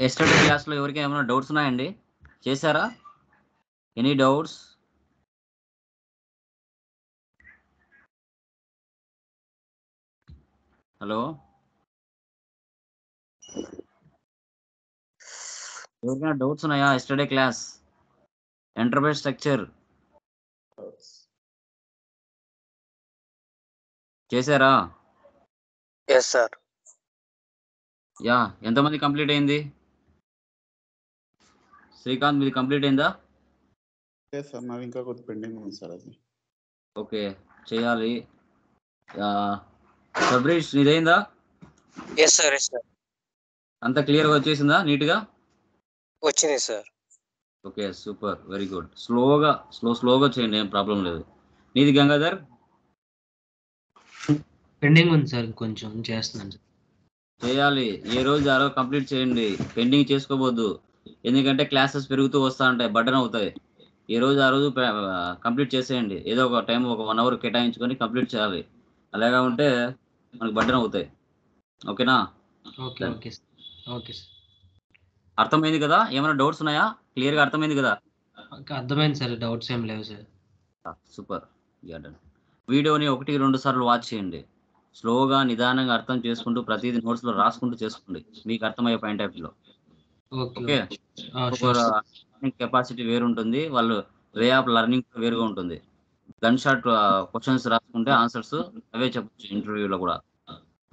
Yesterday క్లాస్లో ఎవరికి ఏమైనా డౌట్స్ ఉన్నాయండి? చేశారా? Any doubts? హలో, ఎవరికైనా డౌట్స్ ఉన్నాయా? ఎస్టర్డే క్లాస్ ఎంటర్ప్రైజ్ స్ట్రక్చర్ చేశారా? Yes sir. యా, ఎంతమంది కంప్లీట్ అయింది? శ్రీకాంత్, మీది కంప్లీట్ అయిందా? సార్ నాది ఇంకా కొద్ది పెండింగ్ ఉంది సార్. అది ఓకే, చేయాలి. సబ్రీష్, నీదైందా? Yes sir. Yes sir. అంతా క్లియర్గా వచ్చేసిందా? నీట్గా వచ్చింది sir. Okay, super, very good. స్లోగా చేయండి, ఏం ప్రాబ్లం లేదు. నీది గంగాధర్? పెండింగ్ ఉంది సార్, కొంచెం చేస్తున్నాను సార్. చేయాలి, ఏ రోజు ఆ రోజు కంప్లీట్ చేయండి, పెండింగ్ చేసుకోవద్దు. ఎందుకంటే క్లాసెస్ పెరుగుతూ వస్తూ ఉంటాయి, బర్డెన్ అవుతాయి. ఏ రోజు ఆ రోజు కంప్లీట్ చేసేయండి. ఏదో ఒక టైం, ఒక 1 అవర్ కేటాయించుకొని కంప్లీట్ చేయాలి. అలాగా ఉంటే మనకు బర్డెన్ అవుతాయి. ఓకేనా? Okay okay sir. Okay sir, అర్థమైంది కదా? ఏమైనా డౌట్స్ ఉన్నాయా? క్లియర్గా అర్థమైంది కదా? అర్థమైంది సార్, డౌట్స్ ఏం లేవు సార్. Super, done. వీడియోని 1-2 సార్లు వాచ్ చేయండి. స్లోగా, నిదానంగా అర్థం చేసుకుంటూ ప్రతిదీ నోట్స్లో రాసుకుంటూ చేసుకోండి, మీకు అర్థమయ్యే పాయింట్ ఆఫ్ వ్యూలో. ఓకే, కెపాసిటీ వేరు ఉంటుంది, వాళ్ళు వే ఆఫ్ లెర్నింగ్ వేరుగా ఉంటుంది. గన్ షాట్ క్వశ్చన్స్ రాసుకుంటే ఆన్సర్స్ అవే చెప్పచ్చు ఇంటర్వ్యూలో కూడా.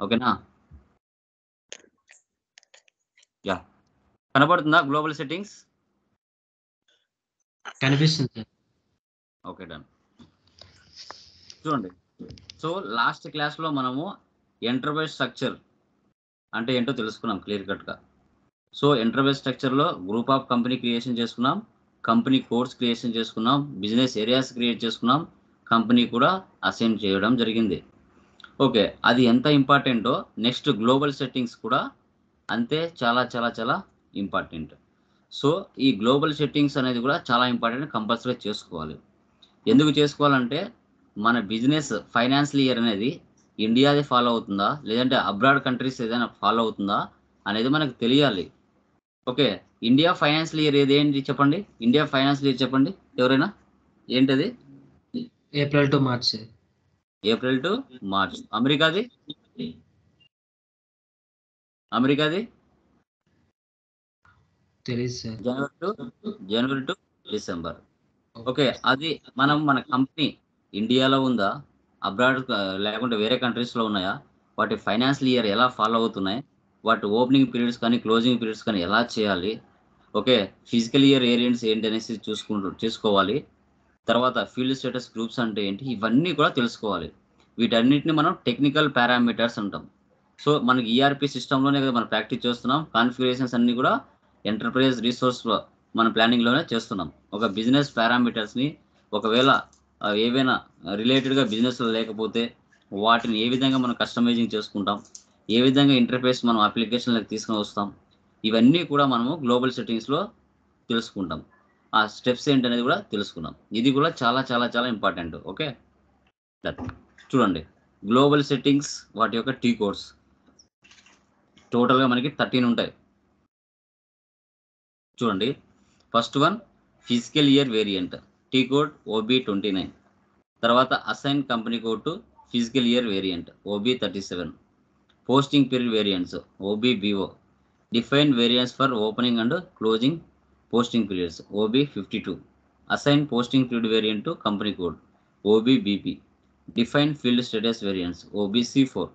ఓకేనా? యా, కనబడుతుందా గ్లోబల్ సెట్టింగ్స్? కనిపిస్తుంది సార్. Okay, done. చూడండి, సో లాస్ట్ క్లాస్లో మనము ఎంటర్ప్రైజ్ స్ట్రక్చర్ అంటే ఏంటో తెలుసుకున్నాం క్లియర్ కట్గా. సో ఎంటర్ప్రైజ్ స్ట్రక్చర్లో గ్రూప్ ఆఫ్ కంపెనీ క్రియేషన్ చేసుకున్నాం, కంపెనీ కోడ్స్ క్రియేషన్ చేసుకున్నాం, బిజినెస్ ఏరియాస్ క్రియేట్ చేసుకున్నాం, కంపెనీ కూడా అసైన్ చేయడం జరిగింది. ఓకే, అది ఎంత ఇంపార్టెంటో నెక్స్ట్ గ్లోబల్ సెట్టింగ్స్ కూడా అంతే చాలా చాలా చాలా ఇంపార్టెంట్. సో ఈ గ్లోబల్ సెట్టింగ్స్ అనేది కూడా చాలా ఇంపార్టెంట్, కంపల్సరీ చేసుకోవాలి. ఎందుకు చేసుకోవాలంటే మన బిజినెస్ ఫైనాన్షియల్ ఇయర్ అనేది ఇండియాది ఫాలో అవుతుందా, లేదంటే అబ్రాడ్ కంట్రీస్ ఏదైనా ఫాలో అవుతుందా అనేది మనకు తెలియాలి. ఓకే, ఇండియా ఫైనాన్షియల్ ఇయర్ ఏంటి చెప్పండి? ఇండియా ఫైనాన్షియల్ ఇయర్ చెప్పండి ఎవరైనా, ఏంటది? April to March. April to March. అమెరికాది? అమెరికాది తెలియదు sir. January to December. Okay, అది మన కంపెనీ ఇండియాలో ఉందా, అబ్రాడ్ లేకుంటే వేరే కంట్రీస్లో ఉన్నాయా, వాటి ఫైనాన్షియల్ ఇయర్ ఎలా ఫాలో అవుతున్నాయి, వాటి ఓపెనింగ్ పీరియడ్స్ కానీ క్లోజింగ్ పీరియడ్స్ కానీ ఎలా చేయాలి. ఓకే, ఫిజికల్ ఇయర్ వేరియంట్స్ ఏంటి అనేసి చూసుకోవాలి. తర్వాత ఫీల్డ్ స్టేటస్ గ్రూప్స్ అంటే ఏంటి, ఇవన్నీ కూడా తెలుసుకోవాలి. వీటన్నిటిని మనం టెక్నికల్ పారామీటర్స్ అంటాం. సో మనకి ఈఆర్పి సిస్టంలోనే కదా మనం ప్రాక్టీస్ చేస్తున్నాం. కాన్ఫిగరేషన్స్ అన్నీ కూడా ఎంటర్ప్రైజ్ రిసోర్స్ మన ప్లానింగ్లోనే చేస్తున్నాం. ఒక బిజినెస్ పారామీటర్స్ని ఒకవేళ ఏవైనా రిలేటెడ్గా బిజినెస్లో లేకపోతే వాటిని ఏ విధంగా మనం కస్టమైజింగ్ చేసుకుంటాం, ఏ విధంగా ఇంటర్ఫేస్ మనం అప్లికేషన్లకు తీసుకొని వస్తాం, ఇవన్నీ కూడా మనము గ్లోబల్ సెట్టింగ్స్లో తెలుసుకుంటాం. ఆ స్టెప్స్ ఏంటనేది కూడా తెలుసుకున్నాం. ఇది కూడా చాలా చాలా చాలా ఇంపార్టెంట్. ఓకే, చూడండి, గ్లోబల్ సెట్టింగ్స్ వాటి యొక్క టీ కోడ్స్ టోటల్గా మనకి 13 ఉంటాయి. చూడండి, first one physical year variant, T code OB29. తర్వాత assign company code to physical year variant OB37. Posting period variants OBBO. Define variants for opening and closing posting periods OB52. Assign posting period variant to company code OBBP. Define field status variants OBC4.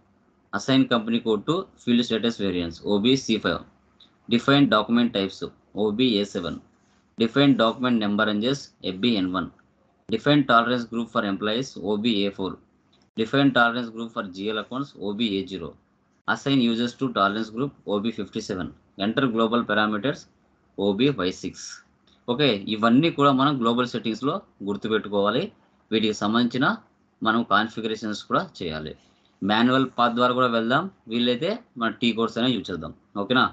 Assign company code to field status variants OBC5. Define document types OBA7. Define document number ranges FBN1. Define tolerance group for employees OBA4. Define tolerance group for GL accounts OBA0. Assign users to tolerance group OB57. Enter global parameters OBY6. Okay, ఇవన్నీ కూడా మనం global సెట్టింగ్స్లో గుర్తుపెట్టుకోవాలి. వీటికి సంబంధించిన మనం configurations కూడా చేయాలి. Manual path ద్వారా కూడా వెళ్దాం, వీళ్ళైతే మన టీ కోడ్స్ అనేది యూజ్ చేద్దాం. ఓకేనా?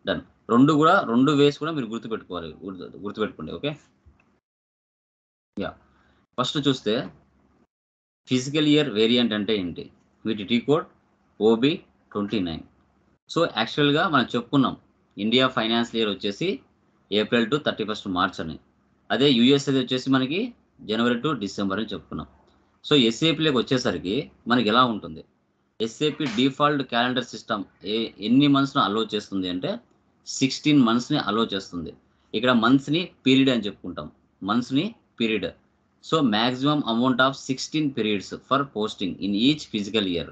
డన్. రెండు వేస్ కూడా మీరు గుర్తుపెట్టుకోండి. Okay, yeah. ఫస్ట్ చూస్తే ఫిజికల్ ఇయర్ వేరియంట్ అంటే ఏంటి, వీటి టీ కోడ్ OB29. సో యాక్చువల్గా మనం చెప్పుకున్నాం ఇండియా ఫైనాన్షియల్ ఇయర్ వచ్చేసి ఏప్రిల్ టు 31st మార్చ్ అని. అదే యుఎస్ఏది వచ్చేసి మనకి జనవరి టు డిసెంబర్ అని చెప్పుకున్నాం. సో ఎస్ఏపిలోకి వచ్చేసరికి మనకి ఎలా ఉంటుంది? ఎస్ఏపి డిఫాల్ట్ క్యాలెండర్ సిస్టమ్ ఎన్ని మంత్స్ను అలో చేస్తుంది అంటే 16 మంత్స్ని అలో చేస్తుంది. ఇక్కడ మంత్స్ని పీరియడ్ అని చెప్పుకుంటాం, మంత్స్ని period. So maximum amount of 16 periods for posting in each physical year.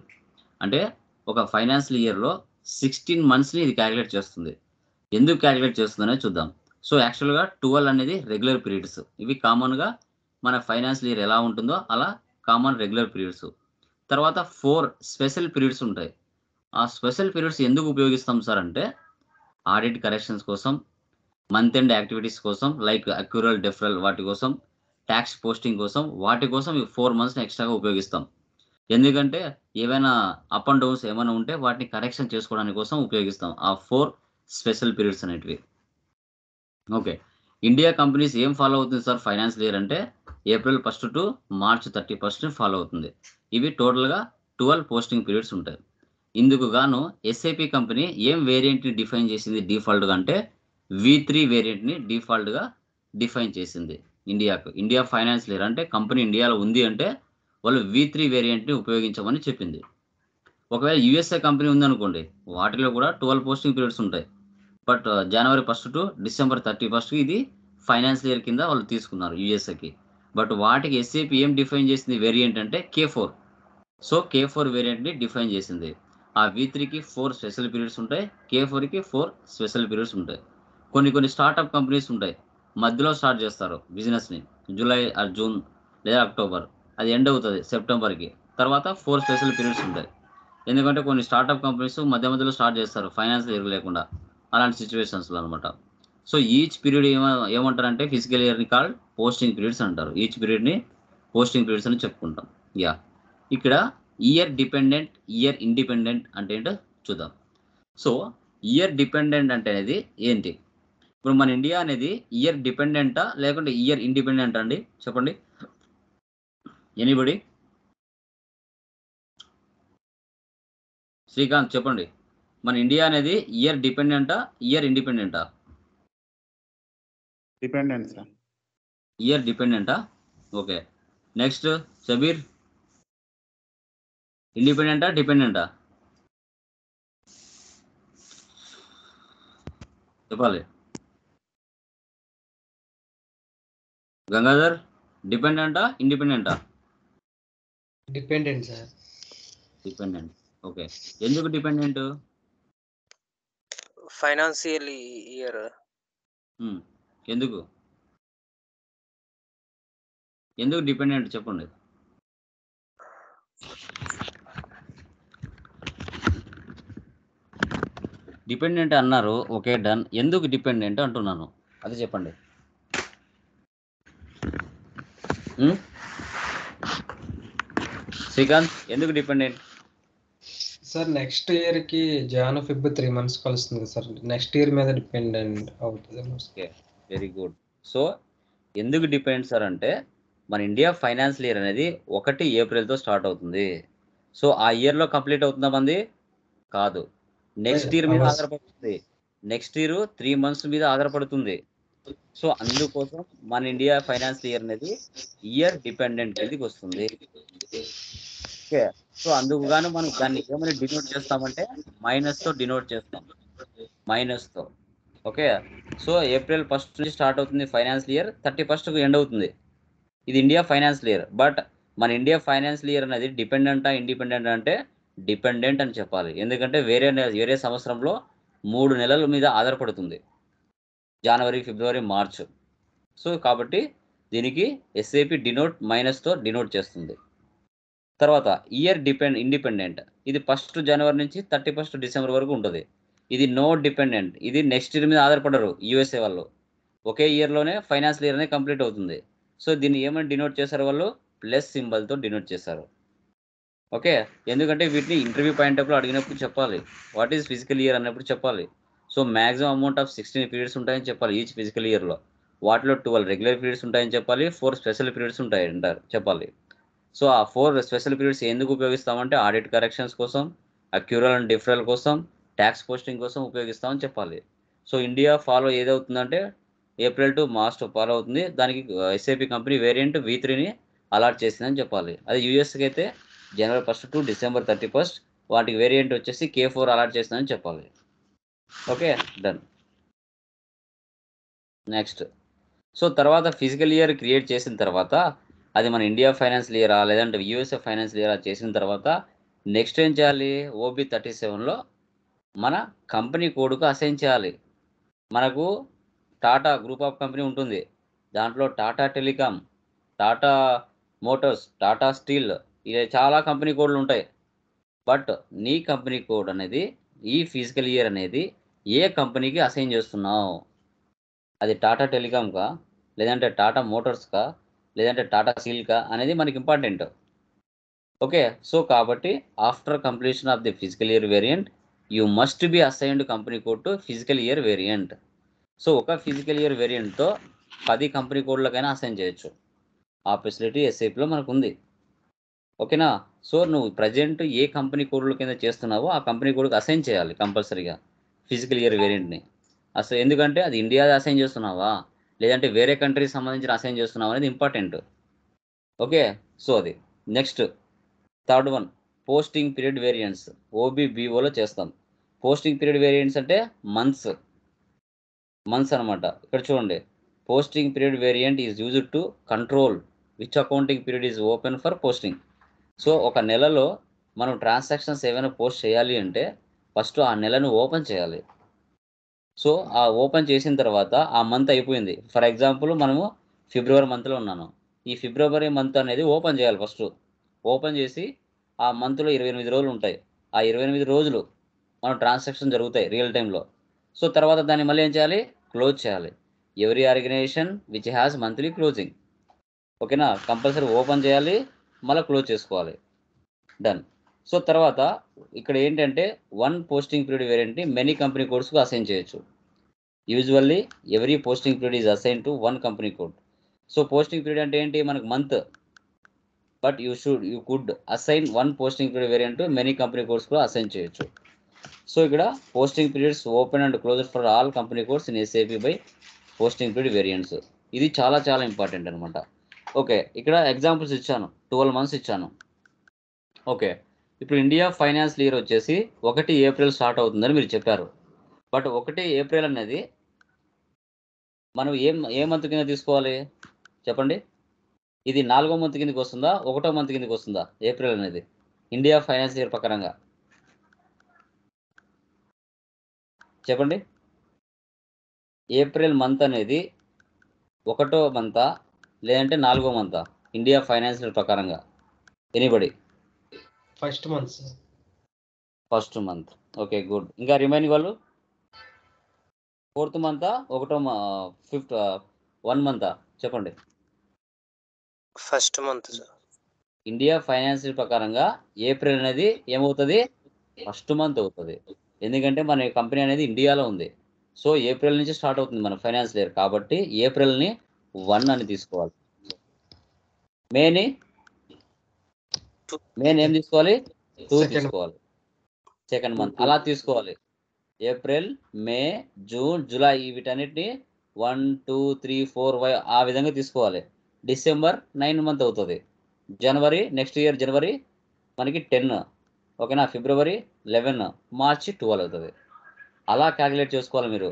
అంటే ఒక ఫైనాన్షియల్ ఇయర్లో 16 మంత్స్ని ఇది క్యాలిక్యులేట్ చేస్తుంది. ఎందుకు క్యాలిక్యులేట్ చేస్తుందనే చూద్దాం. సో యాక్చువల్గా 12 అనేది రెగ్యులర్ పీరియడ్స్. ఇవి కామన్గా మన ఫైనాన్షియల్ ఇయర్ ఎలా ఉంటుందో అలా కామన్ రెగ్యులర్ పీరియడ్స్. తర్వాత 4 స్పెషల్ పీరియడ్స్ ఉంటాయి. ఆ స్పెషల్ పీరియడ్స్ ఎందుకు ఉపయోగిస్తాం సార్ అంటే ఆడిట్ కరెక్షన్స్ కోసం, మంత్ ఎండ్ యాక్టివిటీస్ కోసం, లైక్ అక్యూరల్ డెఫరల్ వాటి కోసం, ట్యాక్స్ పోస్టింగ్ కోసం, వాటి కోసం ఈ 4 మంత్స్ని ఎక్స్ట్రాగా ఉపయోగిస్తాం. ఎందుకంటే ఏవైనా అప్ అండ్ డౌన్స్ ఏమైనా ఉంటే వాటిని కరెక్షన్ చేసుకోవడానికి కోసం ఉపయోగిస్తాం ఆ 4 స్పెషల్ పీరియడ్స్ అనేటివి. ఓకే, ఇండియా కంపెనీస్ ఏం ఫాలో అవుతుంది సార్ ఫైనాన్షియల్ ఇయర్ అంటే ఏప్రిల్ 1 టు మార్చ్ 31 ఫాలో అవుతుంది. ఇవి టోటల్గా 12 పోస్టింగ్ పీరియడ్స్ ఉంటాయి. ఇందుకు గాను ఎస్ఐపి కంపెనీ ఏం వేరియంట్ని డిఫైన్ చేసింది డిఫాల్ట్గా అంటే V3 వేరియంట్ని డిఫాల్ట్గా డిఫైన్ చేసింది ఇండియాకు. ఇండియా ఫైనాన్షియల్ ఇయర్ అంటే కంపెనీ ఇండియాలో ఉంది అంటే వాళ్ళు V3 వేరియంట్ని ఉపయోగించమని చెప్పింది. ఒకవేళ యుఎస్ఏ కంపెనీ ఉందనుకోండి, వాటిలో కూడా 12 పోస్టింగ్ పీరియడ్స్ ఉంటాయి. బట్ జనవరి 1 టు డిసెంబర్ 31 ఇది ఫైనాన్షియల్ ఇయర్ కింద వాళ్ళు తీసుకున్నారు యుఎస్ఏకి. బట్ వాటికి ఎస్ఏపి ఏం డిఫైన్ చేసింది వేరియంట్ అంటే K4. సో K4 వేరియంట్ని డిఫైన్ చేసింది. ఆ V3కి 4 స్పెషల్ పీరియడ్స్ ఉంటాయి, K4కి 4 స్పెషల్ పీరియడ్స్ ఉంటాయి. కొన్ని స్టార్టప్ కంపెనీస్ ఉంటాయి, మధ్యలో స్టార్ట్ చేస్తారు బిజినెస్ని, జూలై ఆర్ జూన్ లేదా అక్టోబర్, అది ఎండ్ అవుతుంది సెప్టెంబర్కి. తర్వాత 4 స్పెషల్ పీరియడ్స్ ఉంటాయి. ఎందుకంటే కొన్ని స్టార్టప్ కంపెనీస్ మధ్యలో స్టార్ట్ చేస్తారు ఫైనాన్షియల్ ఇయర్ లేకుండా, అలాంటి సిచ్యువేషన్స్లో అనమాట. సో ఈచ్ పీరియడ్ ఏమంటారంటే ఫిజికల్ ఇయర్ని కాల్డ్ పోస్టింగ్ పీరియడ్స్ అంటారు. ఈచ్ పీరియడ్ని పోస్టింగ్ పీరియడ్స్ అని చెప్పుకుంటాం. యా, ఇక్కడ ఇయర్ డిపెండెంట్, ఇయర్ ఇండిపెండెంట్ అంటే ఏంటో చూద్దాం. సో ఇయర్ డిపెండెంట్ అంటే అనేది ఏంటి? ఇప్పుడు మన ఇండియా అనేది ఇయర్ డిపెండెంటా లేకుంటే ఇయర్ ఇండిపెండెంట్ అండి? చెప్పండి ఎనీబడి. శ్రీకాంత్ చెప్పండి, మన ఇండియా అనేది ఇయర్ డిపెండెంటా ఇయర్ ఇండిపెండెంటా? Dependent sir. ఇయర్ డిపెండెంటా? ఓకే. నెక్స్ట్ షబీర్, ఇండిపెండెంటా డిపెండెంటా చెప్పాలి. గంగాధర్, డిపెండెంటా ఇండిపెండెంటా? Dependent sir. డిపెండెంట్. ఓకే, ఎందుకు డిపెండెంట్? ఫైనాన్షియల్ ఇయర్ ఎందుకు ఎందుకు డిపెండెంట్ చెప్పండి. డిపెండెంట్ అన్నారు, ఓకే డన్. ఎందుకు డిపెండెంట్ అంటున్నాను అది చెప్పండి. శ్రీకాంత్, ఎందుకు డిపెండెంట్? సార్ నెక్స్ట్ ఇయర్కి జాన్ ఫిబ్ 3 months కలుస్తుంది కదా సార్, నెక్స్ట్ ఇయర్ మీద డిపెండెంట్ అవుతుంది. Okay, very good. సో ఎందుకు డిపెండ్ సార్ అంటే మన ఇండియా ఫైనాన్షియల్ ఇయర్ అనేది 1 ఏప్రిల్తో స్టార్ట్ అవుతుంది. సో ఆ ఇయర్లో కంప్లీట్ అవుతుందా మంది? కాదు, నెక్స్ట్ ఇయర్ మీద ఆధారపడుతుంది. నెక్స్ట్ ఇయర్ 3 months మీద ఆధారపడుతుంది. సో అందుకోసం మన ఇండియా ఫైనాన్షియల్ ఇయర్ అనేది ఇయర్ డిపెండెంట్ కిందకి వస్తుంది. ఓకే, సో అందుకు గాను మనం దాన్ని ఏమని డినోట్ చేస్తామంటే మైనస్తో డినోట్ చేస్తాం, మైనస్తో. ఓకే, సో ఏప్రిల్ 1 నుంచి స్టార్ట్ అవుతుంది ఫైనాన్షియల్ ఇయర్, 31కు ఎండ్ అవుతుంది. ఇది ఇండియా ఫైనాన్షియల్ ఇయర్. బట్ మన ఇండియా ఫైనాన్షియల్ ఇయర్ అనేది డిపెండెంటా ఇండిపెండెంట్ అంటే డిపెండెంట్ అని చెప్పాలి. ఎందుకంటే వేరే సంవత్సరంలో 3 నెలల మీద ఆధారపడుతుంది, జనవరి, ఫిబ్రవరి, మార్చ్. సో కాబట్టి దీనికి ఎస్ఏపి డినోట్ మైనస్తో డినోట్ చేస్తుంది. తర్వాత ఇయర్ ఇండిపెండెంట్, ఇది 1 జనవరి నుంచి 31 డిసెంబర్ వరకు ఉంటుంది. ఇది నో డిపెండెంట్, ఇది నెక్స్ట్ ఇయర్ మీద ఆధారపడరు. యూఎస్ఏ వాళ్ళు ఒకే ఇయర్లోనే ఫైనాన్షియల్ ఇయర్ అనేది కంప్లీట్ అవుతుంది. సో దీన్ని ఏమని డినోట్ చేశారు వాళ్ళు? ప్లస్ సింబల్తో డినోట్ చేశారు. ఓకే, ఎందుకంటే వీటిని ఇంటర్వ్యూ పాయింట్ ఆఫ్లో అడిగినప్పుడు చెప్పాలి, వాట్ ఈజ్ ఫిజికల్ ఇయర్ అన్నప్పుడు చెప్పాలి. So maximum amount of 16 periods ఉంటాయని చెప్పాలి ఈచ్ ఫిజికల్ ఇయర్లో. వాటిలో 12 రెగ్యులర్ పీరియడ్స్ ఉంటాయని చెప్పాలి, 4 స్పెషల్ పీరియడ్స్ ఉంటాయి అంటారు చెప్పాలి. సో ఆ 4 స్పెషల్ పీరియడ్స్ ఎందుకు ఉపయోగిస్తామంటే ఆడిట్ కరెక్షన్స్ కోసం, అక్యూరల్ అండ్ డిఫరల్ కోసం, ట్యాక్స్ పోస్టింగ్ కోసం ఉపయోగిస్తామని చెప్పాలి. సో ఇండియా ఫాలో ఏదవుతుందంటే ఏప్రిల్ టు మార్చ్ ఫాలో అవుతుంది. దానికి ఎస్ఏపి కంపెనీ వేరియంట్ V3ని అలాట్ చేసిందని చెప్పాలి. అది యూఎస్కి అయితే జనవరి 1 టు డిసెంబర్ 31 వాటికి వేరియంట్ వచ్చేసి K4 అలాట్ చేసిందని చెప్పాలి. Okay, done. నెక్స్ట్, సో తర్వాత ఫిజికల్ ఇయర్ క్రియేట్ చేసిన తర్వాత అది మన ఇండియా ఫైనాన్షియల్ ఇయరా లేదంటే యూఎస్ఏ ఫైనాన్షియల్ ఇయరా చేసిన తర్వాత నెక్స్ట్ ఏం చేయాలి? OB37లో మన కంపెనీ కోడ్కు అసైన్ చేయాలి. మనకు టాటా గ్రూప్ ఆఫ్ కంపెనీ ఉంటుంది. దాంట్లో Tata telecom, Tata Motors, Tata steel, ఇలా చాలా కంపెనీ కోడ్లు ఉంటాయి. బట్ నీ కంపెనీ కోడ్ అనేది ఈ ఫిజికల్ ఇయర్ అనేది ఏ కంపెనీకి అసైన్ చేస్తున్నావు? అది టాటా టెలికాంకా, లేదంటే టాటా మోటార్స్కా, లేదంటే టాటా స్టీల్కా అనేది మనకి ఇంపార్టెంట్. ఓకే, సో కాబట్టి after completion of the physical year variant you must be assigned company code to physical year variant. So ఒక ఫిజికల్ ఇయర్ వేరియంట్తో 10 కంపెనీ కోడ్లకైనా అసైన్ చేయొచ్చు. ఆ ఫెసిలిటీ ఎస్ఐపిలో మనకు ఉంది. ఓకేనా? సో నువ్వు ప్రజెంట్ ఏ కంపెనీ కోడ్ల కింద చేస్తున్నావో ఆ కంపెనీ కోడ్కి అసైన్ చేయాలి కంపల్సరీగా ఫిజికల్ ఇయర్ వేరియంట్ని. అసలు ఎందుకంటే అది ఇండియాది అసైన్ చేస్తున్నావా లేదంటే వేరే కంట్రీకి సంబంధించిన అసైన్ చేస్తున్నావా అనేది ఇంపార్టెంట్. ఓకే, సో అది. Next third one, posting period variants OBBOలో చేస్తాం. పోస్టింగ్ పీరియడ్ వేరియంట్స్ అంటే మంత్స్ అనమాట. ఇక్కడ చూడండి, posting period variant is used to control which accounting period is open for posting. So ఒక నెలలో మనం ట్రాన్సాక్షన్స్ ఏమైనా పోస్ట్ చేయాలి అంటే ఫస్ట్ ఆ నెలను ఓపెన్ చేయాలి. సో ఆ ఓపెన్ చేసిన తర్వాత ఆ మంత్ అయిపోయింది. ఫర్ ఎగ్జాంపుల్ మనము ఫిబ్రవరి మంత్లో ఉన్నాను. ఈ ఫిబ్రవరి మంత్ అనేది ఓపెన్ చేయాలి. ఫస్ట్ ఓపెన్ చేసి ఆ మంత్లో 28 రోజులు ఉంటాయి. ఆ 28 రోజులు మనం ట్రాన్సాక్షన్ జరుగుతాయి రియల్ టైంలో. సో తర్వాత దాన్ని మళ్ళీ ఏం చేయాలి? క్లోజ్ చేయాలి. Every organisation which has monthly closing. ఓకేనా? కంపల్సరీ ఓపెన్ చేయాలి, మళ్ళీ క్లోజ్ చేసుకోవాలి. డన్. సో తర్వాత ఇక్కడ ఏంటంటే వన్ పోస్టింగ్ పీరియడ్ వేరియంట్ని మెనీ కంపెనీ కోడ్స్కు అసైన్ చేయొచ్చు. Usually every posting period is assign to one company code. So posting period అంటే ఏంటి? మనకు month, but you could assign one posting period variant many company codes కూడా assign చేయొచ్చు. So ఇక్కడ posting periods open and closed for all company codes in SAP by posting period variants. ఇది చాలా చాలా important అనమాట. ఓకే, ఇక్కడ examples ఇచ్చాను, 12 months ఇచ్చాను. ఓకే, ఇప్పుడు ఇండియా ఫైనాన్షియల్ ఇయర్ వచ్చేసి 1 ఏప్రిల్ స్టార్ట్ అవుతుందని మీరు చెప్పారు. బట్ 1 ఏప్రిల్ అనేది మనం ఏ మంత్ కింద తీసుకోవాలి చెప్పండి? ఇది 4వ మంత్ కిందకి వస్తుందా 1వ మంత్ కిందకి వస్తుందా ఏప్రిల్ అనేది ఇండియా ఫైనాన్షియల్ ఇయర్ ప్రకారంగా? చెప్పండి. ఏప్రిల్ మంత్ అనేది 1వ మంతా లేదంటే 4వ మంతా ఇండియా ఫైనాన్షియల్ ప్రకారంగా? Anybody? First month. First month. Okay, good. ఇంకా రిమైనింగ్ వాళ్ళు 4th మంతా 1 మంతా చెప్పండి? First month sir. India financial ప్రకారంగా ఏప్రిల్ అనేది ఏమవుతుంది? ఫస్ట్ మంత్ అవుతుంది. ఎందుకంటే మన కంపెనీ అనేది ఇండియాలో ఉంది. సో ఏప్రిల్ నుంచి స్టార్ట్ అవుతుంది మన ఫైనాన్షియల్ ఇయర్. కాబట్టి ఏప్రిల్ని 1 అని తీసుకోవాలి. మేని ఏం తీసుకోవాలి? 2 తీసుకోవాలి. సెకండ్ మంత్ అలా తీసుకోవాలి. ఏప్రిల్, మే, జూన్, జూలై వీటన్నిటిని 1 2 3 4 ఆ విధంగా తీసుకోవాలి. డిసెంబర్ 9 మంత్ అవుతుంది. జనవరి నెక్స్ట్ ఇయర్ జనవరి మనకి 10. ఓకేనా? ఫిబ్రవరి 11, మార్చి 12 అవుతుంది. అలా క్యాలిక్యులేట్ చేసుకోవాలి మీరు.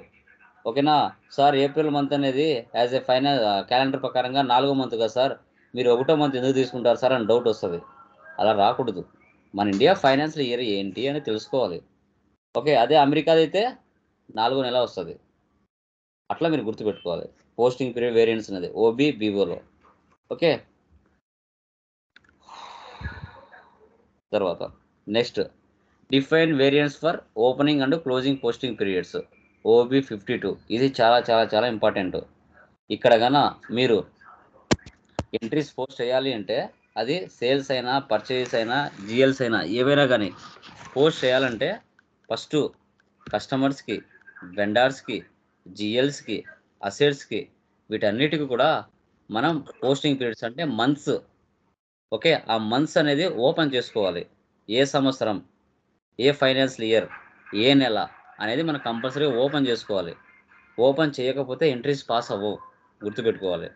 ఓకేనా సార్? ఏప్రిల్ మంత్ అనేది యాజ్ ఏ ఫైనల్ క్యాలెండర్ ప్రకారంగా 4వ మంత్ కదా సార్, మీరు 1వ మంత్ ఎందుకు తీసుకుంటారు సార్ అని డౌట్ వస్తుంది. అలా రాకూడదు. మన ఇండియా ఫైనాన్షియల్ ఇయర్ ఏంటి అని తెలుసుకోవాలి. ఓకే, అదే అమెరికాది అయితే 4వ నెల వస్తుంది. అట్లా మీరు గుర్తుపెట్టుకోవాలి పోస్టింగ్ పీరియడ్ వేరియంట్స్ అనేది OBBOలో. ఓకే, తర్వాత next define variants for opening and closing posting periods OB52. ఇది చాలా చాలా చాలా ఇంపార్టెంట్. ఇక్కడ కన్నా మీరు ఎంట్రీస్ పోస్ట్ చేయాలి అంటే అది సేల్స్ అయినా పర్చేస్ అయినా GLs అయినా ఏవైనా కానీ పోస్ట్ చేయాలంటే ఫస్ట్ కస్టమర్స్కి, వెండర్స్కి, GLస్కి, అసెట్స్కి వీటన్నిటికి కూడా మనం పోస్టింగ్ పీరియడ్స్ అంటే మంత్స్. ఓకే, ఆ మంత్స్ అనేది ఓపెన్ చేసుకోవాలి. ఏ సంవత్సరం, ఏ ఫైనాన్షియల్ ఇయర్, ఏ నెల అనేది మనం కంపల్సరీ ఓపెన్ చేసుకోవాలి. ఓపెన్ చేయకపోతే ఎంట్రీస్ పాస్ అవ్వవు, గుర్తుపెట్టుకోవాలి.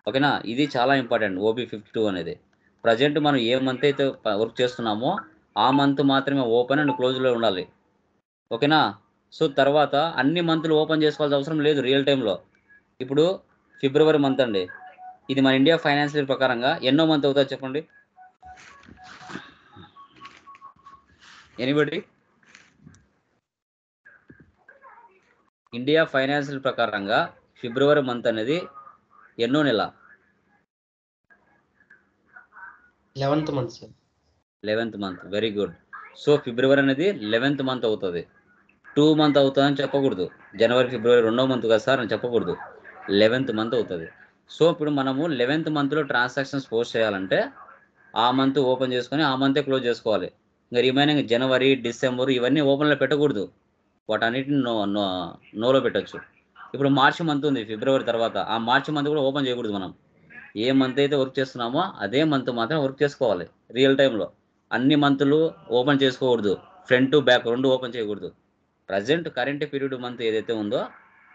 ఓకేనా, ఇది చాలా ఇంపార్టెంట్ OB52 అనేది. ప్రజెంట్ మనం ఏ మంత్ అయితే వర్క్ చేస్తున్నామో ఆ మంత్ మాత్రమే ఓపెన్ అండ్ క్లోజ్లో ఉండాలి. ఓకేనా. సో తర్వాత అన్ని మంత్లు ఓపెన్ చేసుకోవాల్సిన అవసరం లేదు రియల్ టైంలో. ఇప్పుడు ఫిబ్రవరి మంత్ అండి, ఇది మన ఇండియా ఫైనాన్షియల్ ప్రకారంగా ఎన్నో మంత్ అవుతుంది చెప్పండి ఎనీబడి? ఇండియా ఫైనాన్షియల్ ప్రకారంగా ఫిబ్రవరి మంత్ అనేది ఎన్నో నెల? 11th month sir. 11th month. Very good. So ఫిబ్రవరి అనేది 11th మంత్ అవుతుంది. 2 మంత్ అవుతుందని చెప్పకూడదు. జనవరి ఫిబ్రవరి 2వ మంత్ కదా సార్ అని చెప్పకూడదు, 11th మంత్ అవుతుంది. సో ఇప్పుడు మనము 11th మంత్లో ట్రాన్సాక్షన్స్ పోస్ట్ చేయాలంటే ఆ మంత్ ఓపెన్ చేసుకొని ఆ మంతే క్లోజ్ చేసుకోవాలి. ఇంకా రిమైనింగ్ జనవరి, డిసెంబర్ ఇవన్నీ ఓపెన్లో పెట్టకూడదు, వాటన్నిటిని నోలో పెట్టచ్చు. ఇప్పుడు మార్చి మంత్ ఉంది ఫిబ్రవరి తర్వాత, ఆ మార్చి మంత్ కూడా ఓపెన్ చేయకూడదు. మనం ఏ మంత్ అయితే వర్క్ చేస్తున్నామో అదే మంత్ మాత్రం వర్క్ చేసుకోవాలి రియల్ టైంలో. అన్ని మంత్లు ఓపెన్ చేసుకోకూడదు, ఫ్రంట్ టు బ్యాక్ రెండు ఓపెన్ చేయకూడదు. ప్రజెంట్ కరెంట్ పీరియడ్ మంత్ ఏదైతే ఉందో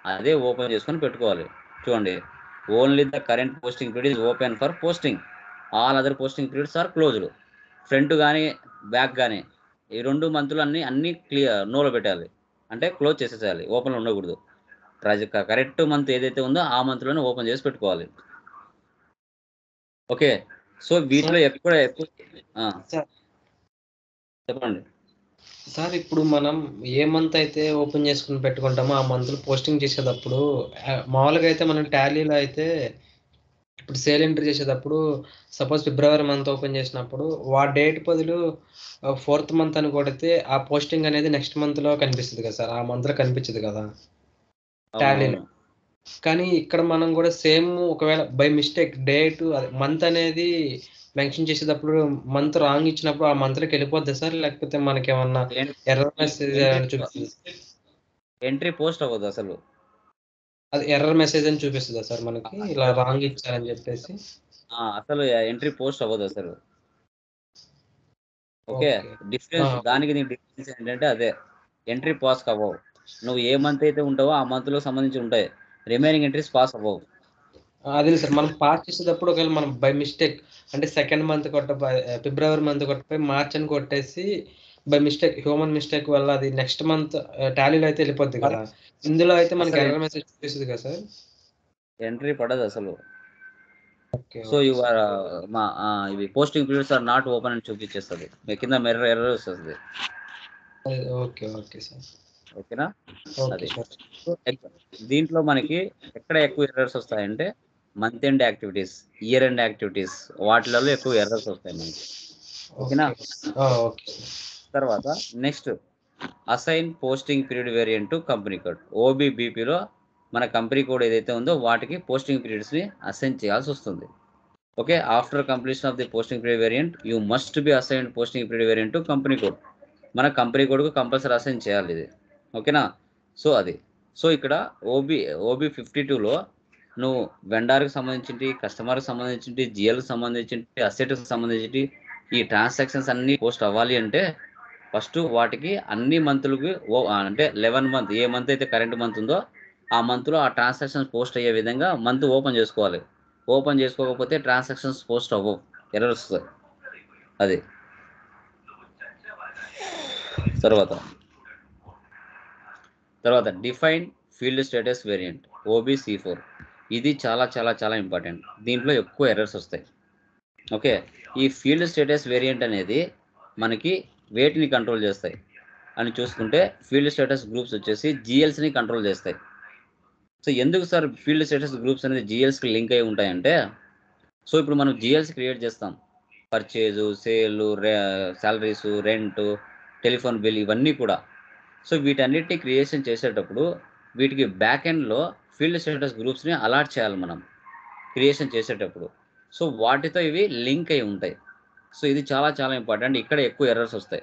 అదే ఓపెన్ చేసుకొని పెట్టుకోవాలి. చూడండి, only the current posting period is open for posting, all other posting periods are closed. Front కానీ బ్యాక్ కానీ ఈ 2 మంత్లు అన్ని క్లియర్ నోలో పెట్టాలి, అంటే క్లోజ్ చేసేసేయాలి, ఓపెన్లో ఉండకూడదు. కరెక్ట్ మంత్ ఏదైతే ఉందో ఆ మంత్లోనే ఓపెన్ చేసి పెట్టుకోవాలి. ఓకే. సో వీటిలో ఎక్కువ సార్ చెప్పండి సార్, ఇప్పుడు మనం ఏ మంత్ అయితే ఓపెన్ చేసుకుని పెట్టుకుంటామో ఆ మంత్లో పోస్టింగ్ చేసేటప్పుడు మామూలుగా అయితే మనం టాలీలో అయితే ఇప్పుడు సేల్ ఎంట్రీ చేసేటప్పుడు సపోజ్ ఫిబ్రవరి మంత్ ఓపెన్ చేసినప్పుడు డేట్ బదులు 4th మంత్ అని కొడితే ఆ పోస్టింగ్ అనేది నెక్స్ట్ మంత్లో కనిపిస్తుంది కదా సార్, ఆ మంత్లో కనిపించదు కదా టాలీలో. కానీ ఇక్కడ మనం కూడా సేమ్ ఒకవేళ బై మిస్టేక్ డేట్ మంత్ అనేది మెన్షన్ చేసేటప్పుడు మంత్ రాంగ్ ఇచ్చినప్పుడు ఆ మంత్లోకి వెళ్ళిపోద్ది సార్, లేకపోతే మనకి ఏమన్నా ఎర్రర్ మెసేజ్ అని చూపిస్తుంది? ఎంట్రీ పోస్ట్ అవ్వదు అసలు. అది ఎర్రర్ మెసేజ్ అని చూపిస్తుందా సార్ మనకి, ఇలా రాంగ్ ఇచ్చారని చెప్పేసి? అసలు ఎంట్రీ పోస్ట్ అవ్వదు అసలు. ఓకే, డిఫరెన్స్ దానికి నీకు డిఫరెన్స్ ఏంటంటే అదే, ఎంట్రీ పాస్ అవ్వవు. నువ్వు ఏ మంత్ అయితే ఉంటావో ఆ మంత్లో సంబంధించి ఉంటాయి, రిమైనింగ్ ఎంట్రీస్ పాస్ అవ్వవు. అదే సార్, మనం పాస్ చేసేటప్పుడు ఒకవేళ మనం బై మిస్టేక్ అంటే సెకండ్ మంత్ ఫిబ్రవరి మంత్ కొట్టపోయి మార్చ్ అని కొట్టేసి బై మిస్టేక్ హ్యూమన్ మిస్టేక్ వల్ల అది నెక్స్ట్ మంత్ టాలీలో అయితే వెళ్ళిపోద్ది కదా, ఇందులో అయితే మనకి ఎర్రర్ మెసేజ్ చూపిస్తుంది కదా సార్? ఎంట్రీ పడదు అసలు. ఓకే. సో యువర్ ఇవి posting periods are not open అని చూపించేస్తుంది, మీ కింద ఎర్రర్ వస్తుంది. Okay okay sir. ఓకేనా. Okay sir. దీంట్లో మనకి ఎక్కడ ఎక్కువ ఎర్రర్స్ వస్తాయంటే month end activities, year end activities, వాటిలలో ఎక్కువ ఎర్రర్స్ వస్తాయి మనకి. ఓకేనా. ఓకే. తర్వాత next assign posting period variant to company code. OBBPలో మన కంపెనీ కోడ్ ఏదైతే ఉందో వాటికి పోస్టింగ్ పీరియడ్స్ని అసైన్ చేయాల్సి వస్తుంది. Okay, after completion of the posting period variant you must be assign posting period variant to company code. మన company కోడ్కు compulsory assign చేయాలి ఇది. ఓకేనా. సో అది, సో ఇక్కడ OB52లో నువ్వు వెండర్కి సంబంధించి, కస్టమర్కి సంబంధించి, GLకి సంబంధించి, అసెట్కి సంబంధించి ఈ ట్రాన్సాక్షన్స్ అన్నీ పోస్ట్ అవ్వాలి అంటే ఫస్ట్ వాటికి అన్ని మంత్లకి అంటే 11 మంత్ ఏ మంత్ అయితే కరెంట్ మంత్ ఉందో ఆ మంత్లో ఆ ట్రాన్సాక్షన్స్ పోస్ట్ అయ్యే విధంగా మంత్ ఓపెన్ చేసుకోవాలి. ఓపెన్ చేసుకోకపోతే ట్రాన్సాక్షన్స్ పోస్ట్ అవ్వవు, ఎర్రర్ వస్తుంది. అది తర్వాత define field status variant OBC4. ఇది చాలా చాలా చాలా ఇంపార్టెంట్, దీంట్లో ఎక్కువ ఎర్రర్స్ వస్తాయి. ఓకే, ఈ ఫీల్డ్ స్టేటస్ వేరియంట్ అనేది మనకి వేటిని కంట్రోల్ చేస్తాయి అని చూసుకుంటే ఫీల్డ్ స్టేటస్ గ్రూప్స్ వచ్చేసి GLస్ని కంట్రోల్ చేస్తాయి. సో ఎందుకు సార్ ఫీల్డ్ స్టేటస్ గ్రూప్స్ అనేది GLస్కి లింక్ అయి ఉంటాయంటే, సో ఇప్పుడు మనం GLస్ క్రియేట్ చేస్తాం, పర్చేజు, సేలు, శాలరీసు, రెంట్, టెలిఫోన్ బిల్ ఇవన్నీ కూడా. సో వీటన్నిటిని క్రియేషన్ చేసేటప్పుడు వీటికి బ్యాక్ ఎండ్లో ఫీల్డ్ స్టేటస్ గ్రూప్స్ని అలాట్ చేయాలి మనం క్రియేషన్ చేసేటప్పుడు. సో వాటితో ఇవి లింక్ అయి ఉంటాయి. సో ఇది చాలా చాలా ఇంపార్టెంట్, ఇక్కడ ఎక్కువ ఎర్రర్స్ వస్తాయి.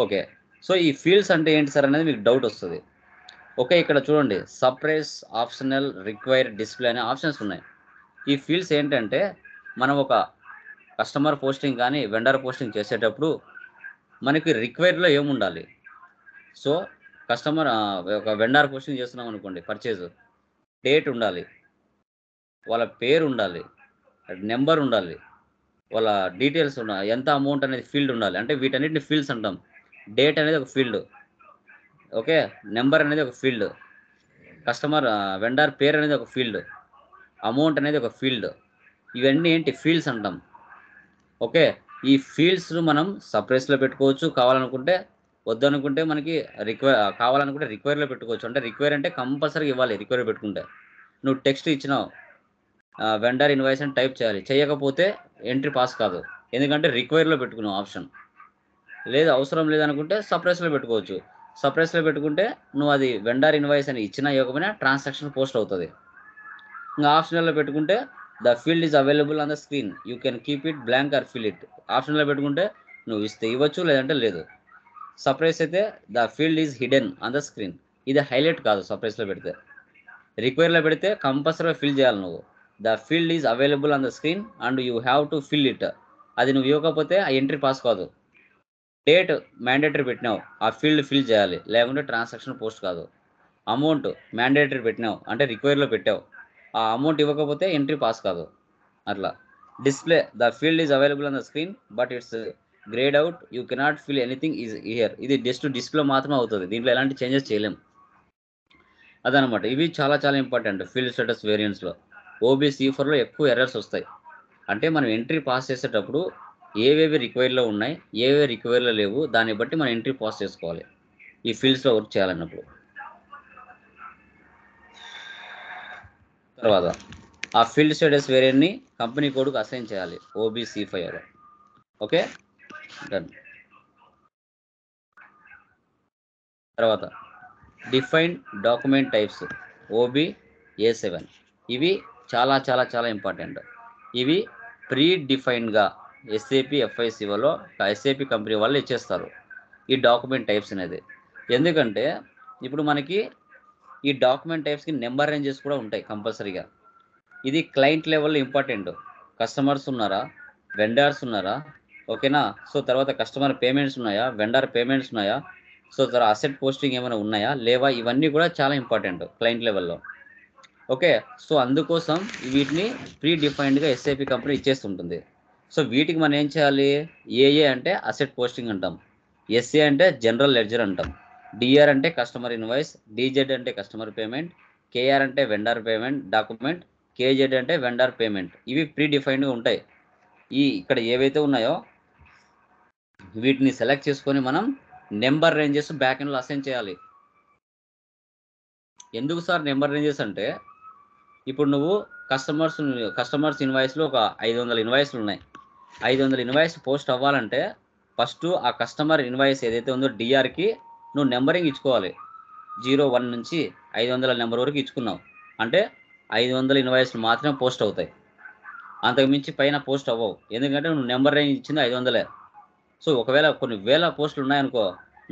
ఓకే, సో ఈ ఫీల్డ్స్ అంటే ఏంటి సార్ అనేది మీకు డౌట్ వస్తుంది. ఓకే, ఇక్కడ చూడండి, సప్రెస్, ఆప్షనల్, రిక్వైర్, డిస్ప్లే అనే ఆప్షన్స్ ఉన్నాయి. ఈ ఫీల్డ్స్ ఏంటంటే మనం ఒక కస్టమర్ పోస్టింగ్ కానీ వెండర్ పోస్టింగ్ చేసేటప్పుడు మనకి రిక్వైర్లో ఏముండాలి, సో కస్టమర్ ఒక వెండర్ పోస్టింగ్ చేస్తున్నాం అనుకోండి, పర్చేజ్ డేట్ ఉండాలి, వాళ్ళ పేరు ఉండాలి, నెంబర్ ఉండాలి, వాళ్ళ డీటెయిల్స్ ఉండాలి, ఎంత అమౌంట్ అనేది ఫీల్డ్ ఉండాలి. అంటే వీటన్నిటిని ఫీల్డ్స్ అంటాం. డేట్ అనేది ఒక ఫీల్డ్, ఓకే, నెంబర్ అనేది ఒక ఫీల్డ్, కస్టమర్ వెండర్ పేరు అనేది ఒక ఫీల్డ్, అమౌంట్ అనేది ఒక ఫీల్డ్. ఇవన్నీ ఏంటి ఫీల్డ్స్ అంటాం. ఓకే, ఈ ఫీల్డ్స్ మనం సపరేట్స్లో పెట్టుకోవచ్చు, కావాలనుకుంటే వద్దనుకుంటే మనకి కావాలనుకుంటే రిక్వైర్లో పెట్టుకోవచ్చు. అంటే రిక్వైర్ అంటే కంపల్సరీ ఇవ్వాలి. రిక్వైర్ పెట్టుకుంటే నువ్వు టెక్స్ట్ ఇచ్చినావు, వెండర్ ఇన్వాయిస్ అని టైప్ చేయాలి, చేయకపోతే ఎంట్రీ పాస్ కాదు. ఎందుకంటే రిక్వైర్లో పెట్టుకున్నావు ఆప్షన్. లేదు అవసరం లేదనుకుంటే సపరేట్స్లో పెట్టుకోవచ్చు. సపరేట్స్లో పెట్టుకుంటే నువ్వు అది వెండర్ ఇన్వాయిస్ అని ఇచ్చినా ఇవ్వకపోయినా ట్రాన్సాక్షన్ పోస్ట్ అవుతుంది. ఇంకా ఆప్షనల్లో పెట్టుకుంటే the field is available on the screen, you can keep it blank or fill it. ఆప్షన్లో పెట్టుకుంటే నువ్వు ఇస్తే ఇవ్వచ్చు, లేదంటే లేదు. సపరేట్స్ అయితే the field is hidden on the screen, ఇది హైలైట్ కాదు. సపరేట్స్లో పెడితే రిక్వైర్లో పెడితే కంపల్సరీగా ఫిల్ చేయాలి నువ్వు. The field is available on the screen and you have to fill it. అది నువ్వు ఇవ్వకపోతే ఆ ఎంట్రీ పాస్ కాదు. డేట్ మ్యాండేటరీ పెట్టినావు, ఆ ఫీల్డ్ ఫిల్ చేయాలి, లేకుంటే ట్రాన్సాక్షన్ పోస్ట్ కాదు. అమౌంట్ మ్యాండేటరీ పెట్టినావు అంటే రిక్వైర్లో పెట్టావు, ఆ అమౌంట్ ఇవ్వకపోతే ఎంట్రీ పాస్ కాదు. అట్లా display the field is available on the screen but it's grade out, you cannot fill anything is here. ఇది జస్ట్ డిస్ప్లే మాత్రమే అవుతుంది, దీంట్లో ఎలాంటి చేంజెస్ చేయలేం. అదనమాట. ఇవి చాలా చాలా ఇంపార్టెంట్ ఫీల్డ్ స్టేటస్ వేరియంట్స్లో. OBC4లో ఎక్కువ ఎర్రర్స్ వస్తాయి. అంటే మనం ఎంట్రీ పాస్ చేసేటప్పుడు ఏవేవి రిక్వైర్లో ఉన్నాయి, ఏవేవి రిక్వైర్లో లేవు, దాన్ని బట్టి మనం ఎంట్రీ పాస్ చేసుకోవాలి ఈ ఫీల్డ్స్లో వర్క్ చేయాలన్నప్పుడు. తర్వాత ఆ ఫీల్డ్ స్టేటస్ వేరియంట్ని కంపెనీ కోడ్కు అసైన్ చేయాలి OBC5లో. Okay, done. తర్వాత డిఫైన్డ్ డాక్యుమెంట్ టైప్స్ OBA7. ఇవి చాలా చాలా చాలా ఇంపార్టెంట్. ఇవి ప్రీ డిఫైన్డ్గా SAP FICOలో SAP కంపెనీ వాళ్ళు ఇచ్చేస్తారు ఈ డాక్యుమెంట్ టైప్స్ అనేది. ఎందుకంటే ఇప్పుడు మనకి ఈ డాక్యుమెంట్ టైప్స్కి నెంబర్ రేంజెస్ కూడా ఉంటాయి కంపల్సరీగా. ఇది క్లయింట్ లెవెల్లో ఇంపార్టెంట్. కస్టమర్స్ ఉన్నారా, వెండర్స్ ఉన్నారా, ఓకేనా. సో తర్వాత కస్టమర్ పేమెంట్స్ ఉన్నాయా, వెండర్ పేమెంట్స్ ఉన్నాయా, సో తర్వాత అసెట్ పోస్టింగ్ ఏమైనా ఉన్నాయా లేవా, ఇవన్నీ కూడా చాలా ఇంపార్టెంట్ క్లయింట్ లెవెల్లో. ఓకే, సో అందుకోసం వీటిని ప్రీ డిఫైన్డ్గా SAP కంపెనీ ఇచ్చేస్తుంటుంది. సో వీటికి మనం ఏం చేయాలి, AA అంటే అసెట్ పోస్టింగ్ అంటాం, SA అంటే జనరల్ లెడ్జర్ అంటాం, DR అంటే కస్టమర్ ఇన్వాయిస్, DZ అంటే కస్టమర్ పేమెంట్, KR అంటే వెండర్ పేమెంట్ డాక్యుమెంట్, KZ అంటే వెండర్ పేమెంట్. ఇవి ప్రీ డిఫైన్డ్గా ఉంటాయి. ఇక్కడ ఏవైతే ఉన్నాయో వీటిని సెలెక్ట్ చేసుకొని మనం నెంబర్ రేంజెస్ బ్యాక్ ఎండ్లో అసైన్ చేయాలి. ఎందుకు సార్ నెంబర్ రేంజెస్ అంటే, ఇప్పుడు నువ్వు కస్టమర్స్ ఇన్వాయిస్లో ఒక 500 ఇన్వాయిస్లు ఉన్నాయి. 500 ఇన్వాయిస్ పోస్ట్ అవ్వాలంటే ఫస్ట్ ఆ కస్టమర్ ఇన్వాయిస్ ఏదైతే ఉందో DRకి నువ్వు నెంబరింగ్ ఇచ్చుకోవాలి. 01 నుంచి 500 నెంబర్ వరకు ఇచ్చుకున్నావు అంటే 500 ఇన్వాయిస్లు మాత్రమే పోస్ట్ అవుతాయి, అంతకుమించి పైన పోస్ట్ అవ్వవు. ఎందుకంటే నువ్వు నెంబర్ రేంజ్ ఇచ్చింది 500. సో ఒకవేళ కొన్ని వేల పోస్టులు ఉన్నాయనుకో,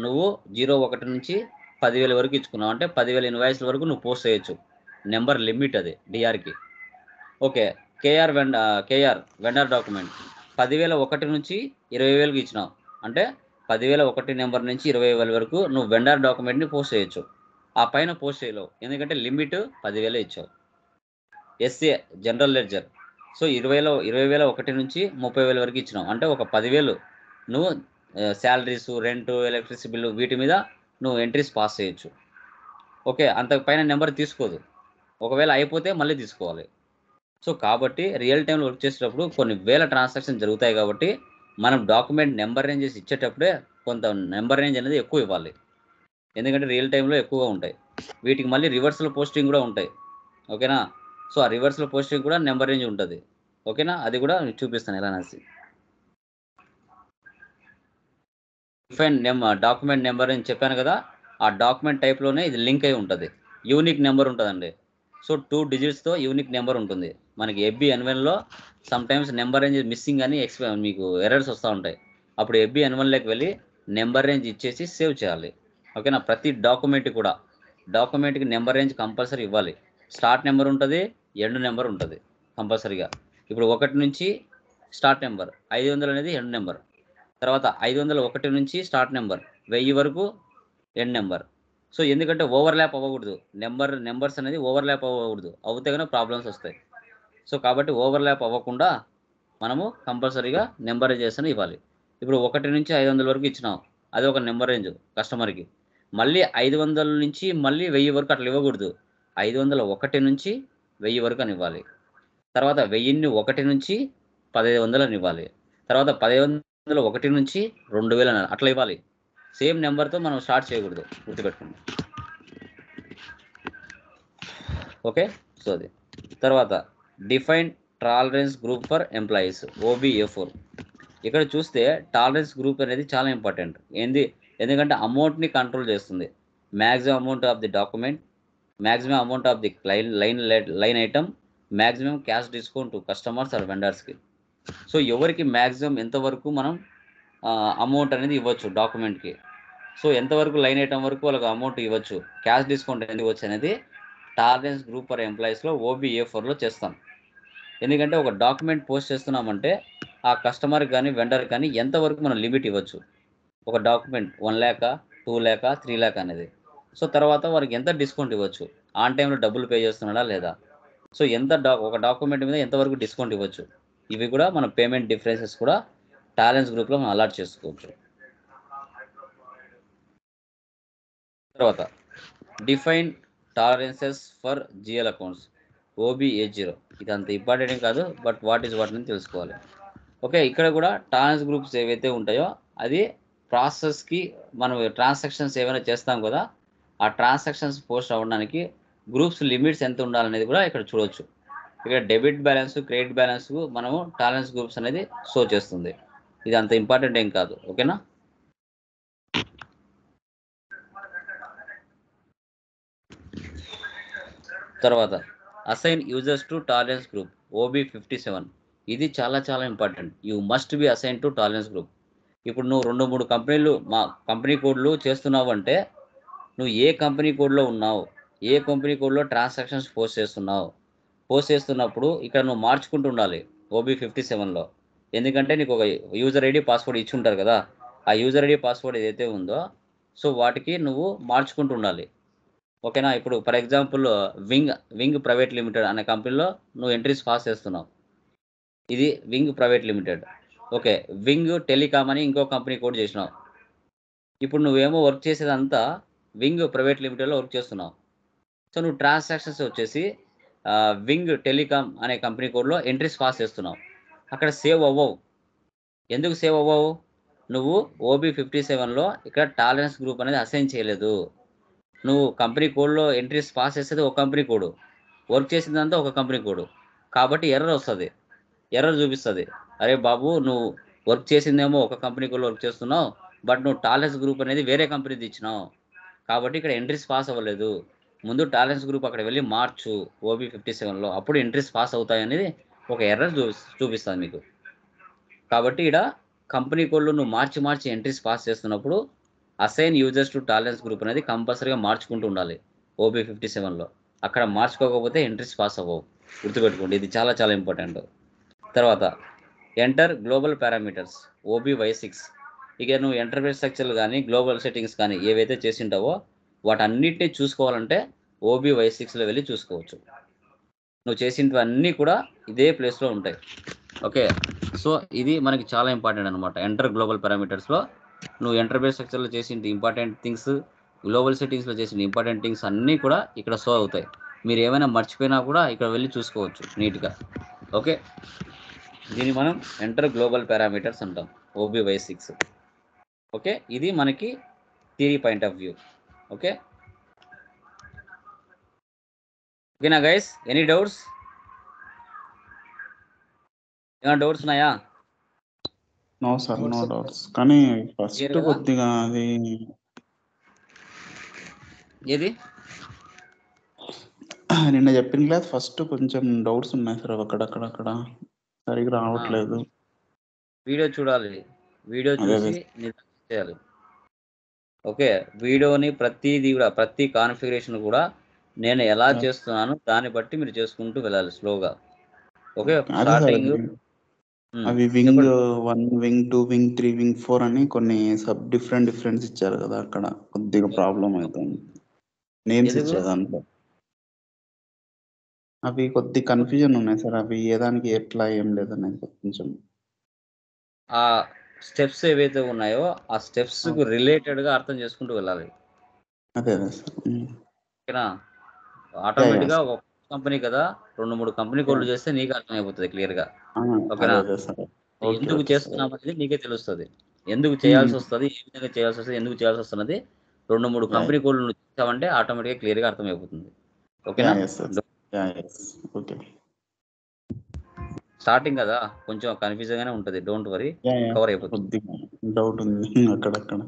నువ్వు 01 నుంచి 10,000 వరకు ఇచ్చుకున్నావు అంటే 10,000 ఇన్వాయిస్ల వరకు నువ్వు పోస్ట్ చేయొచ్చు. నెంబర్ లిమిట్ అది DRకి. ఓకే, KR వెండర్ డాక్యుమెంట్ 10,001 నుంచి 20,000కి ఇచ్చినావు అంటే 10,001 నెంబర్ నుంచి 20,000 వరకు నువ్వు వెండర్ డాక్యుమెంట్ని పోస్ట్ చేయొచ్చు. ఆ పైన పోస్ట్ చేయలేవు, ఎందుకంటే లిమిట్ 10,000 ఇచ్చావు. SA జనరల్ లెడ్జర్, సో 20,001 నుంచి 30,000 వరకు ఇచ్చినావు అంటే ఒక 10,000 నువ్వు శాలరీస్, రెంట్, ఎలక్ట్రిసిటీ బిల్లు వీటి మీద నువ్వు ఎంట్రీస్ పాస్ చేయొచ్చు. ఓకే, అంతకు పైన నెంబర్ తీసుకోదు, ఒకవేళ అయిపోతే మళ్ళీ తీసుకోవాలి. సో కాబట్టి రియల్ టైంలో వర్క్ చేసేటప్పుడు కొన్ని వేల ట్రాన్సాక్షన్ జరుగుతాయి కాబట్టి మనం డాక్యుమెంట్ నెంబర్ రేంజెస్ ఇచ్చేటప్పుడే కొంత నెంబర్ రేంజ్ అనేది ఎక్కువ ఇవ్వాలి, ఎందుకంటే రియల్ టైంలో ఎక్కువగా ఉంటాయి. వీటికి మళ్ళీ రివర్సల్ పోస్టింగ్ కూడా ఉంటాయి, ఓకేనా. సో ఆ రివర్సల్ పోస్టింగ్ కూడా నెంబర్ రేంజ్ ఉంటుంది, ఓకేనా. అది కూడా నేను చూపిస్తాను ఎలా అనేసి. డిఫైన్ డాక్యుమెంట్ నెంబర్ అని చెప్పాను కదా, ఆ డాక్యుమెంట్ టైప్లోనే ఇది లింక్ అయి ఉంటుంది. యూనిక్ నెంబర్ ఉంటుందండి. సో 2 డిజిట్స్తో యూనిక్ నెంబర్ ఉంటుంది. మనకి FB N1లో sometimes number range missing అని మీకు ఎర్రర్స్ వస్తూ ఉంటాయి. అప్పుడు FB N1లోకి వెళ్ళి నెంబర్ రేంజ్ ఇచ్చేసి సేవ్ చేయాలి, ఓకేనా. ప్రతి డాక్యుమెంట్కి నెంబర్ రేంజ్ కంపల్సరీ ఇవ్వాలి. స్టార్ట్ నెంబర్ ఉంటుంది, ఎండ్ నెంబర్ ఉంటుంది కంపల్సరీగా. ఇప్పుడు 1 నుంచి స్టార్ట్ నెంబర్, 500 అనేది ఎండ్ నెంబర్, తర్వాత 501 నుంచి స్టార్ట్ నెంబర్, 1000 వరకు ఎండ్ నెంబర్, సో ఎందుకంటే ఓవర్లాప్ అవ్వకూడదు, నెంబర్స్ అనేది ఓవర్లాప్ అవ్వకూడదు, అవుతే కనుక ప్రాబ్లమ్స్ వస్తాయి. సో కాబట్టి ఓవర్లాప్ అవ్వకుండా మనము కంపల్సరీగా నెంబరైజేషన్ ఇవ్వాలి. ఇప్పుడు 1 నుంచి 500 వరకు ఇచ్చినాం, అది ఒక నెంబర్ రేంజ్ కస్టమర్కి. మళ్ళీ 500 నుంచి మళ్ళీ 1000 వరకు అట్లా ఇవ్వకూడదు. 501 నుంచి 1000 వరకు అని ఇవ్వాలి. తర్వాత 1001 నుంచి 1500 అని ఇవ్వాలి. తర్వాత 1501 నుంచి 2000 అని అట్లా ఇవ్వాలి. సేమ్ నెంబర్తో మనం స్టార్ట్ చేయకూడదు, గుర్తుపెట్టుకోండి. ఓకే, సో అది. తర్వాత define tolerance group for employees OBA4. ఇక్కడ చూస్తే టాలరెన్స్ గ్రూప్ అనేది చాలా ఇంపార్టెంట్. ఎందుకంటే అమౌంట్ని కంట్రోల్ చేస్తుంది. Maximum amount of the document, maximum amount of the line item, maximum cash discount to customers or వెండర్స్కి. సో ఎవరికి మ్యాక్సిమం ఎంతవరకు మనం అమౌంట్ అనేది ఇవ్వచ్చు డాక్యుమెంట్కి, సో ఎంతవరకు లైన్ ఐటమ్ వరకు వాళ్ళకి అమౌంట్ ఇవ్వచ్చు, క్యాష్ డిస్కౌంట్ ఎంత ఇవ్వచ్చు అనేది టాలరెన్స్ గ్రూప్ ఫర్ ఎంప్లాయీస్లో OBA4లో చేస్తాం. ఎందుకంటే ఒక డాక్యుమెంట్ పోస్ట్ చేస్తున్నామంటే ఆ కస్టమర్ కానీ వెండర్ కానీ ఎంతవరకు మనం లిమిట్ ఇవ్వచ్చు. ఒక డాక్యుమెంట్ 1 lakh, 2 lakh, 3 lakh అనేది. సో తర్వాత వారికి ఎంత డిస్కౌంట్ ఇవ్వచ్చు, ఆన్ టైంలో డబ్బులు పే చేస్తున్నాడా లేదా, సో ఒక డాక్యుమెంట్ మీద ఎంతవరకు డిస్కౌంట్ ఇవ్వచ్చు, ఇవి కూడా మన పేమెంట్ డిఫరెన్సెస్ కూడా టాలరెన్స్ గ్రూప్లో మనం అలాట్ చేసుకోవచ్చు. తర్వాత define tolerances for GL accounts OBA0. ఇది అంత ఇంపార్టెంట్ ఏం కాదు, బట్ వాట్ అని తెలుసుకోవాలి. ఓకే, ఇక్కడ కూడా టాలరెన్స్ గ్రూప్స్ ఏవైతే ఉంటాయో అది ప్రాసెస్కి మనం ట్రాన్సాక్షన్స్ ఏమైనా చేస్తాం కదా, ఆ ట్రాన్సాక్షన్స్ పోస్ట్ అవ్వడానికి గ్రూప్స్ లిమిట్స్ ఎంత ఉండాలనేది కూడా ఇక్కడ చూడవచ్చు. ఇక్కడ డెబిట్ బ్యాలెన్స్, క్రెడిట్ బ్యాలెన్స్ మనము టాలరెన్స్ గ్రూప్స్ అనేది షో చేస్తుంది. ఇది అంత ఇంపార్టెంట్ ఏం కాదు, ఓకేనా. తర్వాత assign users to tolerance group OB57. ఇది చాలా చాలా important. You must be assign to tolerance group. ఇప్పుడు నువ్వు 2-3 కంపెనీలు మా కంపెనీ కోడ్లు చేస్తున్నావు అంటే నువ్వు ఏ కంపెనీ కోడ్లో ఉన్నావు, ఏ కంపెనీ కోడ్లో ట్రాన్సాక్షన్స్ పోస్ట్ చేస్తున్నప్పుడు ఇక్కడ నువ్వు మార్చుకుంటూ ఉండాలి OB57లో. ఎందుకంటే నీకు ఒక యూజర్ ఐడి పాస్వర్డ్ ఇచ్చి ఉంటారు కదా, ఆ యూజర్ ఐడి పాస్వర్డ్ ఏదైతే ఉందో సో వాటికి నువ్వు మార్చుకుంటూ ఉండాలి, ఓకేనా. ఇప్పుడు for example wing private limited అనే కంపెనీలో నువ్వు ఎంట్రీస్ పాస్ చేస్తున్నావు, ఇది wing private limited. Okay, wing telecom అని ఇంకో కంపెనీ కోడ్ చేసినావు. ఇప్పుడు నువ్వేమో వర్క్ చేసేదంతా వింగ్ ప్రైవేట్ లిమిటెడ్లో వర్క్ చేస్తున్నావు. సో నువ్వు ట్రాన్సాక్షన్స్ వచ్చేసి వింగ్ టెలికామ్ అనే కంపెనీ కోడ్లో ఎంట్రీస్ పాస్ చేస్తున్నావు. అక్కడ సేవ్ అవ్వవు. ఎందుకు సేవ్ అవ్వవు? నువ్వు OB57లో ఇక్కడ టాలరెన్స్ గ్రూప్ అనేది అసైన్ చేయలేదు. నువ్వు కంపెనీ కోడ్లో ఎంట్రీస్ పాస్ చేసేది ఒక కంపెనీ కోడ్, వర్క్ చేసిందంతా ఒక కంపెనీ కోడ్, కాబట్టి ఎర్రర్ వస్తుంది, ఎర్రర్ చూపిస్తుంది. అరే బాబు, నువ్వు వర్క్ చేసిందేమో ఒక కంపెనీ కోడ్లో వర్క్ చేస్తున్నావు, బట్ నువ్వు టాలరెన్స్ గ్రూప్ అనేది వేరే కంపెనీది ఇచ్చినావు, కాబట్టి ఇక్కడ ఎంట్రీస్ పాస్ అవ్వలేదు. ముందు టాలరెన్స్ గ్రూప్ అక్కడ వెళ్ళి మార్చు OB57లో, అప్పుడు ఎంట్రీస్ పాస్ అవుతాయి అనేది ఒక ఎర్రర్ చూపిస్తుంది మీకు. కాబట్టి ఇక్కడ కంపెనీ కోడ్లో నువ్వు మార్చి ఎంట్రీస్ పాస్ చేస్తున్నప్పుడు assign users to tolerance group అనేది కంపల్సరీగా మార్చుకుంటూ ఉండాలి OB57లో. అక్కడ మార్చుకోకపోతే ఎంట్రీస్ పాస్ అవ్వవు, గుర్తుపెట్టుకోండి. ఇది చాలా చాలా ఇంపార్టెంట్. తర్వాత ఎంటర్ గ్లోబల్ పారామీటర్స్ OBY6. ఇక నువ్వు ఎంటర్ప్రైజ్ స్ట్రక్చర్లు కానీ గ్లోబల్ సెట్టింగ్స్ కానీ ఏవైతే చేసింటావో వాటన్నిటిని చూసుకోవాలంటే OBY6లో వెళ్ళి చూసుకోవచ్చు. నువ్వు చేసినవన్నీ కూడా ఇదే ప్లేస్లో ఉంటాయి. ఓకే, సో ఇది మనకి చాలా ఇంపార్టెంట్ అనమాట. ఎంటర్ గ్లోబల్ పారామీటర్స్లో నువ్వు ఎంటర్ప్రైజ్ స్ట్రక్చర్లో చేసిన ఇంపార్టెంట్ థింగ్స్, గ్లోబల్ సెట్టింగ్స్లో చేసిన ఇంపార్టెంట్ థింగ్స్ అన్నీ కూడా ఇక్కడ షో అవుతాయి. మీరు ఏమైనా మర్చిపోయినా కూడా ఇక్కడ వెళ్ళి చూసుకోవచ్చు నీట్గా. ఓకే, దీన్ని మనం ఎంటర్ గ్లోబల్ పారామీటర్స్ అంటాం, OBY6. ఓకే, ఇది మనకి theory point of view. Okay, ఓకేనా గైస్? Any doubts? ఏమైనా డౌట్స్ ఉన్నాయా? No sir, no doubts. కానీ ఫస్ట్ కొద్దిగా అది ఏది నిన్న చెప్పిన క్లాస్ ఫస్ట్ కొంచెం డౌట్స్ ఉన్నాయి సార్, అక్కడక్కడ సరిగ్గా రావట్లేదు. వీడియో చూడాలి, వీడియో చూసి నిర్ధారణ చేయాలి. ఓకే, వీడియోని ప్రతిదీ కూడా, ప్రతి కాన్ఫిగరేషన్ కూడా నేను ఎలా చేస్తున్నాను దాన్ని బట్టి మీరు చేసుకుంటూ వెళ్ళాలి స్లోగా. ఓకే, స్టార్టింగ్ అవి వింగ్ 1, వింగ్ 2, వింగ్ 3, వింగ్ 4 అని కొన్ని డిఫరెంట్ ఇచ్చారు కదా, అక్కడ కొద్దిగా ప్రాబ్లం అవుతుంది. నేమ్స్ ఎందుకు? ఇచ్చే దాంట్లో అవి కొద్ది కన్ఫ్యూజన్ ఉన్నాయి సార్. అవి ఏ దానికి ఎట్లా ఏం లేదనేది కొంచెం. ఆ స్టెప్స్ ఏవైతే ఉన్నాయో ఆ స్టెప్స్ కు రిలేటెడ్ గా అర్థం చేసుకుంటూ వెళ్ళాలి. అదే సార్. ఓకేనా? ఆటోమేటిక్ గా సార్. ఒక కంపెనీ కదా 2-3 కంపెనీ కోడ్లు చేస్తే నీకు అర్థమైపోతుంది క్లియర్ గా. ఓకేనా? అదే సార్. ఓకే ఎందుకు ఓకే సార్. చేస్తున్నాం అనేది నీకే తెలుస్తుంది. ఎందుకు మ్మ్. చేయాల్సి వస్తుంది, ఏ విధంగా చేయాల్సి వస్తుంది, ఎందుకు చేయాల్సి వస్తున్నది 2-3 యా కంపెనీ కోడ్లు నువ్వు చేసావంటే ఆటోమేటిక్ గా క్లియర్ గా అర్థమైపోతుంది. యా ఓకేనా? Yes sir. Yeah yes. Okay. Starting కదా కొంచెం కన్ఫ్యూజన్ గానే ఉంటుంది. Don't worry, yeah yeah cover అయిపోతుంది. కొద్దిగా డౌట్ ఉంది అక్కడక్కడ.